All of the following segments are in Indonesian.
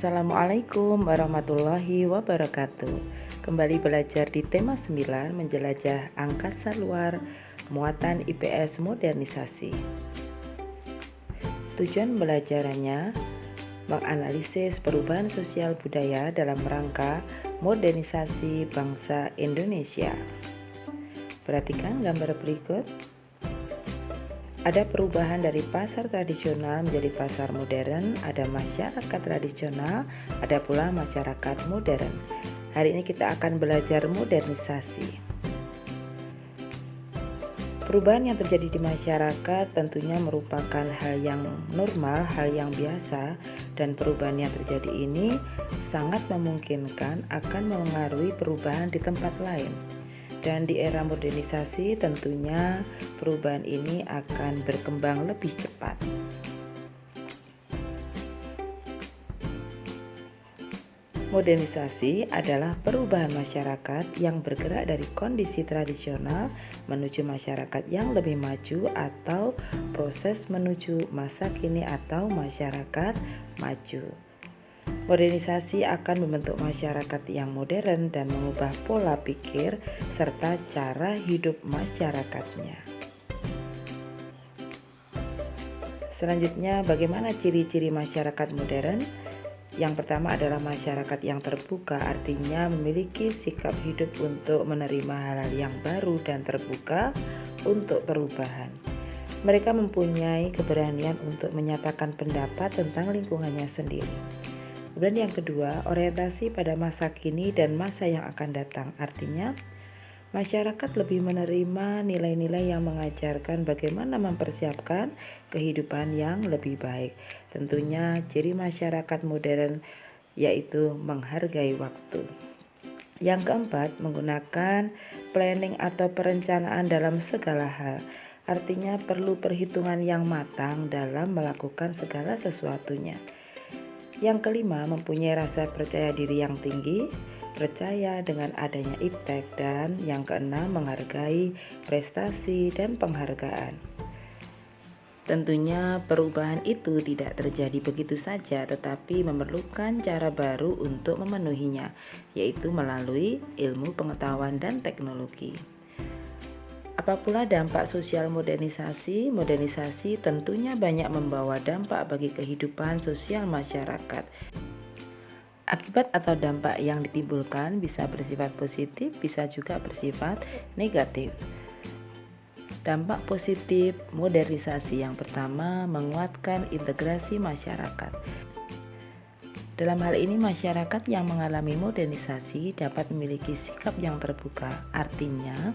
Assalamualaikum warahmatullahi wabarakatuh. Kembali belajar di tema 9, menjelajah angkasa luar, muatan IPS modernisasi. Tujuan belajarannya menganalisis perubahan sosial budaya dalam rangka modernisasi bangsa Indonesia. Perhatikan gambar berikut. Ada perubahan dari pasar tradisional menjadi pasar modern, ada masyarakat tradisional, ada pula masyarakat modern. Hari ini kita akan belajar modernisasi. Perubahan yang terjadi di masyarakat tentunya merupakan hal yang normal, hal yang biasa, dan perubahan yang terjadi ini sangat memungkinkan akan mengaruhi perubahan di tempat lain. Dan di era modernisasi tentunya perubahan ini akan berkembang lebih cepat. Modernisasi adalah perubahan masyarakat yang bergerak dari kondisi tradisional menuju masyarakat yang lebih maju atau proses menuju masa kini atau masyarakat maju. Modernisasi akan membentuk masyarakat yang modern dan mengubah pola pikir serta cara hidup masyarakatnya. Selanjutnya, bagaimana ciri-ciri masyarakat modern? Yang pertama adalah masyarakat yang terbuka, artinya memiliki sikap hidup untuk menerima hal-hal yang baru dan terbuka untuk perubahan. Mereka mempunyai keberanian untuk menyatakan pendapat tentang lingkungannya sendiri. Kemudian yang kedua, orientasi pada masa kini dan masa yang akan datang. Artinya, masyarakat lebih menerima nilai-nilai yang mengajarkan bagaimana mempersiapkan kehidupan yang lebih baik. Tentunya ciri masyarakat modern yaitu menghargai waktu. Yang keempat, menggunakan planning atau perencanaan dalam segala hal. Artinya perlu perhitungan yang matang dalam melakukan segala sesuatunya. Yang kelima, mempunyai rasa percaya diri yang tinggi, percaya dengan adanya iptek, dan yang keenam, menghargai prestasi dan penghargaan. Tentunya perubahan itu tidak terjadi begitu saja, tetapi memerlukan cara baru untuk memenuhinya, yaitu melalui ilmu pengetahuan dan teknologi. Apa pula dampak sosial modernisasi? Modernisasi tentunya banyak membawa dampak bagi kehidupan sosial masyarakat. Akibat atau dampak yang ditimbulkan bisa bersifat positif, bisa juga bersifat negatif. Dampak positif modernisasi yang pertama, menguatkan integrasi masyarakat. Dalam hal ini masyarakat yang mengalami modernisasi dapat memiliki sikap yang terbuka, artinya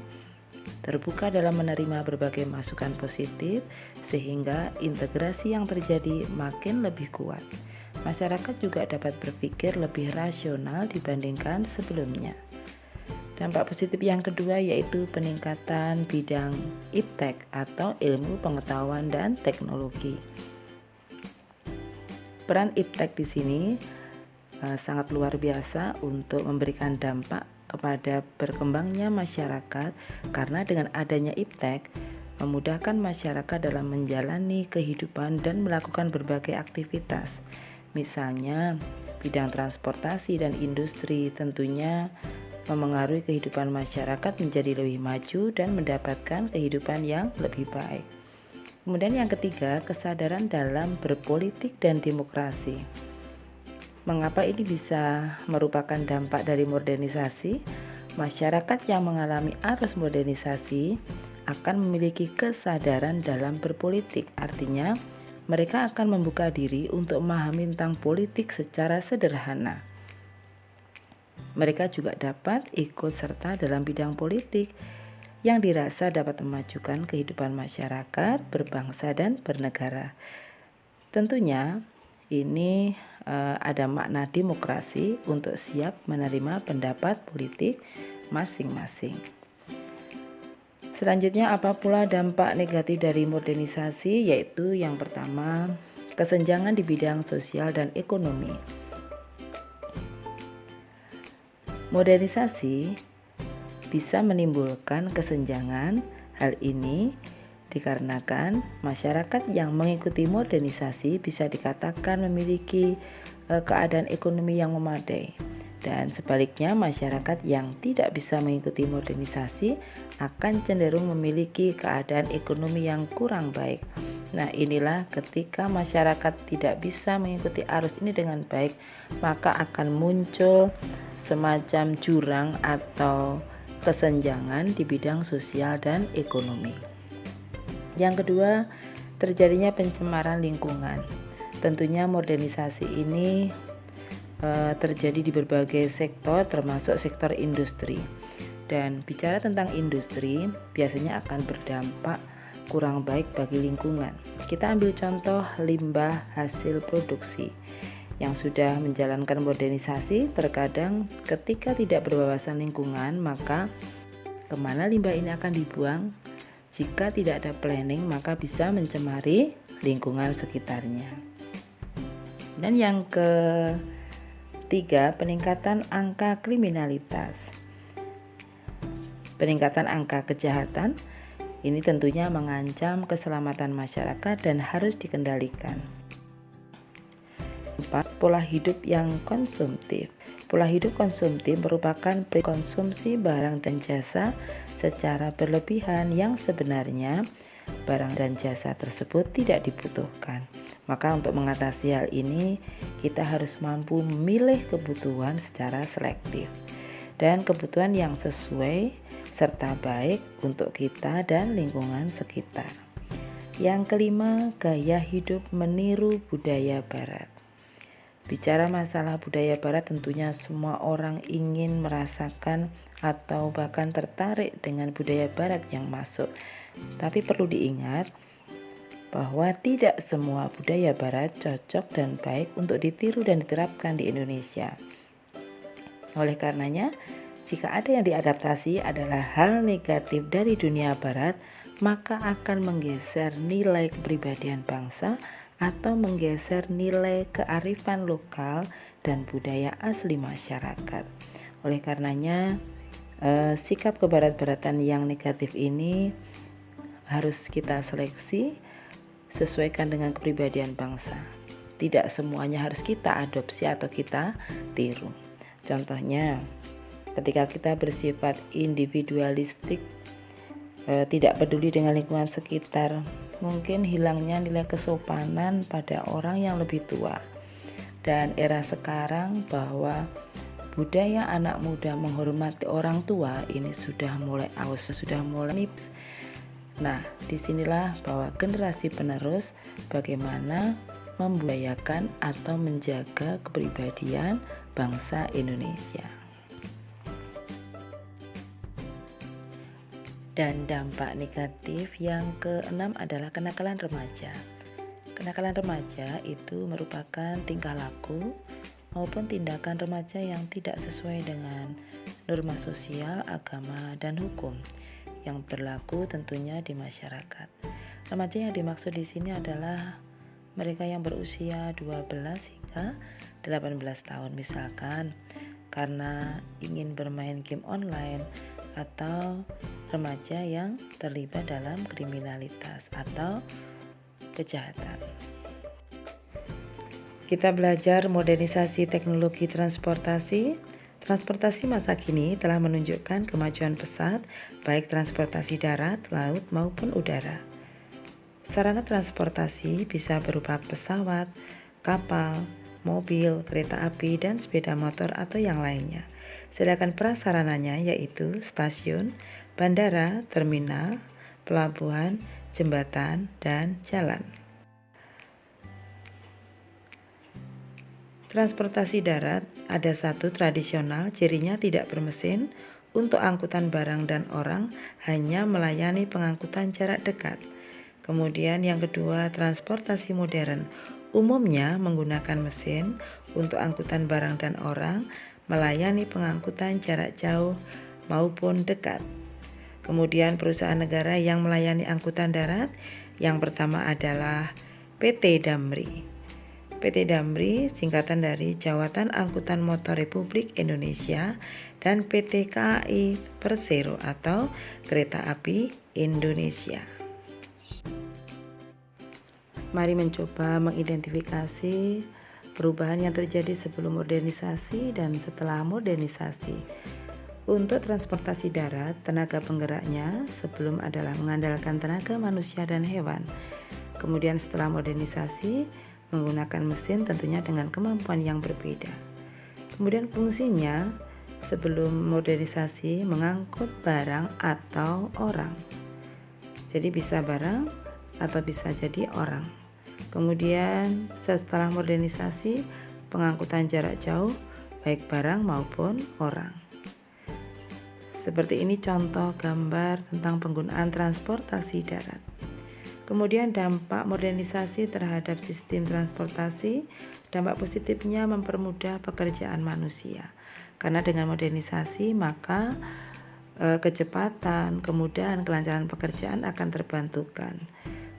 terbuka dalam menerima berbagai masukan positif sehingga integrasi yang terjadi makin lebih kuat. Masyarakat juga dapat berpikir lebih rasional dibandingkan sebelumnya. Dampak positif yang kedua yaitu peningkatan bidang iptek atau ilmu pengetahuan dan teknologi. Peran iptek di sini sangat luar biasa untuk memberikan dampak kepada berkembangnya masyarakat, karena dengan adanya iptek memudahkan masyarakat dalam menjalani kehidupan dan melakukan berbagai aktivitas. Misalnya bidang transportasi dan industri tentunya memengaruhi kehidupan masyarakat menjadi lebih maju dan mendapatkan kehidupan yang lebih baik. Kemudian yang ketiga, kesadaran dalam berpolitik dan demokrasi. Mengapa ini bisa merupakan dampak dari modernisasi? Masyarakat yang mengalami arus modernisasi akan memiliki kesadaran dalam berpolitik. Artinya, mereka akan membuka diri untuk memahami tentang politik secara sederhana. Mereka juga dapat ikut serta dalam bidang politik yang dirasa dapat memajukan kehidupan masyarakat, berbangsa, dan bernegara. Tentunya, ini ada makna demokrasi untuk siap menerima pendapat politik masing-masing. Selanjutnya, apa pula dampak negatif dari modernisasi? Yaitu yang pertama, kesenjangan di bidang sosial dan ekonomi. Modernisasi bisa menimbulkan kesenjangan. Hal ini dikarenakan masyarakat yang mengikuti modernisasi bisa dikatakan memiliki keadaan ekonomi yang memadai. Dan sebaliknya, masyarakat yang tidak bisa mengikuti modernisasi akan cenderung memiliki keadaan ekonomi yang kurang baik. Nah, inilah ketika masyarakat tidak bisa mengikuti arus ini dengan baik, maka akan muncul semacam jurang atau kesenjangan di bidang sosial dan ekonomi. Yang kedua, terjadinya pencemaran lingkungan. Tentunya modernisasi ini terjadi di berbagai sektor, termasuk sektor industri. Dan bicara tentang industri, biasanya akan berdampak kurang baik bagi lingkungan. Kita ambil contoh limbah hasil produksi yang sudah menjalankan modernisasi. Terkadang ketika tidak berwawasan lingkungan, maka kemana limbah ini akan dibuang? Jika tidak ada planning, maka bisa mencemari lingkungan sekitarnya. Dan yang ketiga, peningkatan angka kriminalitas. Peningkatan angka kejahatan ini tentunya mengancam keselamatan masyarakat dan harus dikendalikan. 4. Pola hidup yang konsumtif. Pola hidup konsumtif merupakan konsumsi barang dan jasa secara berlebihan yang sebenarnya barang dan jasa tersebut tidak dibutuhkan. Maka untuk mengatasi hal ini, kita harus mampu memilih kebutuhan secara selektif dan kebutuhan yang sesuai serta baik untuk kita dan lingkungan sekitar. Yang kelima, gaya hidup meniru budaya barat. Bicara masalah budaya barat, tentunya semua orang ingin merasakan atau bahkan tertarik dengan budaya barat yang masuk. Tapi perlu diingat bahwa tidak semua budaya barat cocok dan baik untuk ditiru dan diterapkan di Indonesia. Oleh karenanya, jika ada yang diadaptasi adalah hal negatif dari dunia barat, maka akan menggeser nilai kepribadian bangsa atau menggeser nilai kearifan lokal dan budaya asli masyarakat. Oleh karenanya, sikap kebarat-baratan yang negatif ini harus kita seleksi, sesuaikan dengan kepribadian bangsa. Tidak semuanya harus kita adopsi atau kita tiru. Contohnya, ketika kita bersifat individualistik, tidak peduli dengan lingkungan sekitar, mungkin hilangnya nilai kesopanan pada orang yang lebih tua. Dan era sekarang bahwa budaya anak muda menghormati orang tua ini sudah mulai sudah mulai nips. Nah, disinilah bahwa generasi penerus bagaimana membudayakan atau menjaga kepribadian bangsa Indonesia. Dan dampak negatif yang keenam adalah kenakalan remaja. Kenakalan remaja itu merupakan tingkah laku maupun tindakan remaja yang tidak sesuai dengan norma sosial, agama, dan hukum yang berlaku tentunya di masyarakat. Remaja yang dimaksud di sini adalah mereka yang berusia 12 hingga 18 tahun, misalkan karena ingin bermain game online, atau remaja yang terlibat dalam kriminalitas atau kejahatan. Kita belajar modernisasi teknologi transportasi. Transportasi masa kini telah menunjukkan kemajuan pesat, baik transportasi darat, laut, maupun udara. Sarana transportasi bisa berupa pesawat, kapal, mobil, kereta api, dan sepeda motor atau yang lainnya. Sedangkan prasarananya yaitu stasiun, bandara, terminal, pelabuhan, jembatan, dan jalan. Transportasi darat ada satu tradisional, cirinya tidak bermesin, untuk angkutan barang dan orang, hanya melayani pengangkutan jarak dekat. Kemudian yang kedua, transportasi modern, umumnya menggunakan mesin untuk angkutan barang dan orang, melayani pengangkutan jarak jauh maupun dekat. Kemudian perusahaan negara yang melayani angkutan darat, yang pertama adalah PT Damri. PT Damri singkatan dari Jawatan Angkutan Motor Republik Indonesia, dan PT KAI Persero atau Kereta Api Indonesia. Mari mencoba mengidentifikasi perubahan yang terjadi sebelum modernisasi dan setelah modernisasi. Untuk transportasi darat, tenaga penggeraknya sebelum adalah mengandalkan tenaga manusia dan hewan. Kemudian setelah modernisasi, menggunakan mesin tentunya dengan kemampuan yang berbeda. Kemudian fungsinya sebelum modernisasi mengangkut barang atau orang. Jadi bisa barang atau bisa jadi orang. Kemudian setelah modernisasi, pengangkutan jarak jauh baik barang maupun orang. Seperti ini contoh gambar tentang penggunaan transportasi darat. Kemudian dampak modernisasi terhadap sistem transportasi, dampak positifnya mempermudah pekerjaan manusia. Karena dengan modernisasi maka kecepatan, kemudahan, kelancaran pekerjaan akan terbantukan.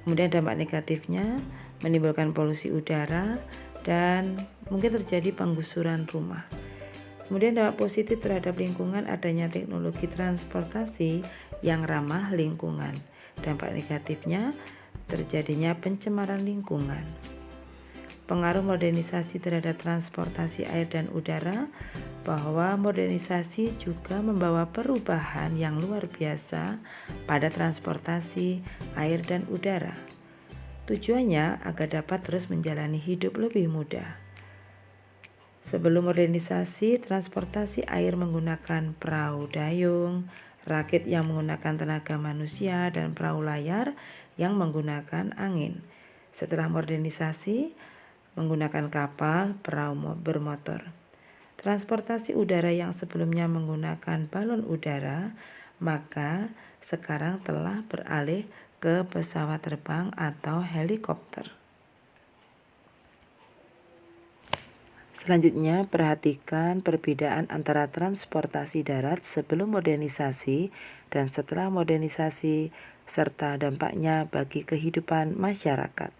Kemudian dampak negatifnya menimbulkan polusi udara dan mungkin terjadi penggusuran rumah. Kemudian dampak positif terhadap lingkungan adanya teknologi transportasi yang ramah lingkungan. Dampak negatifnya terjadinya pencemaran lingkungan. Pengaruh modernisasi terhadap transportasi air dan udara, bahwa modernisasi juga membawa perubahan yang luar biasa pada transportasi air dan udara. Tujuannya agar dapat terus menjalani hidup lebih mudah. Sebelum modernisasi, transportasi air menggunakan perahu dayung, rakit yang menggunakan tenaga manusia, dan perahu layar yang menggunakan angin. Setelah modernisasi, menggunakan kapal, perahu bermotor. Transportasi udara yang sebelumnya menggunakan balon udara, maka sekarang telah beralih ke pesawat terbang atau helikopter. Selanjutnya, perhatikan perbedaan antara transportasi darat sebelum modernisasi dan setelah modernisasi, serta dampaknya bagi kehidupan masyarakat.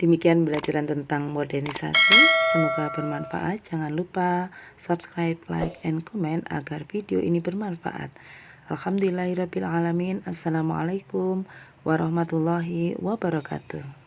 Demikian pembelajaran tentang modernisasi, semoga bermanfaat. Jangan lupa subscribe, like, and comment agar video ini bermanfaat. Alhamdulillahirabbil alamin. Assalamualaikum warahmatullahi wabarakatuh.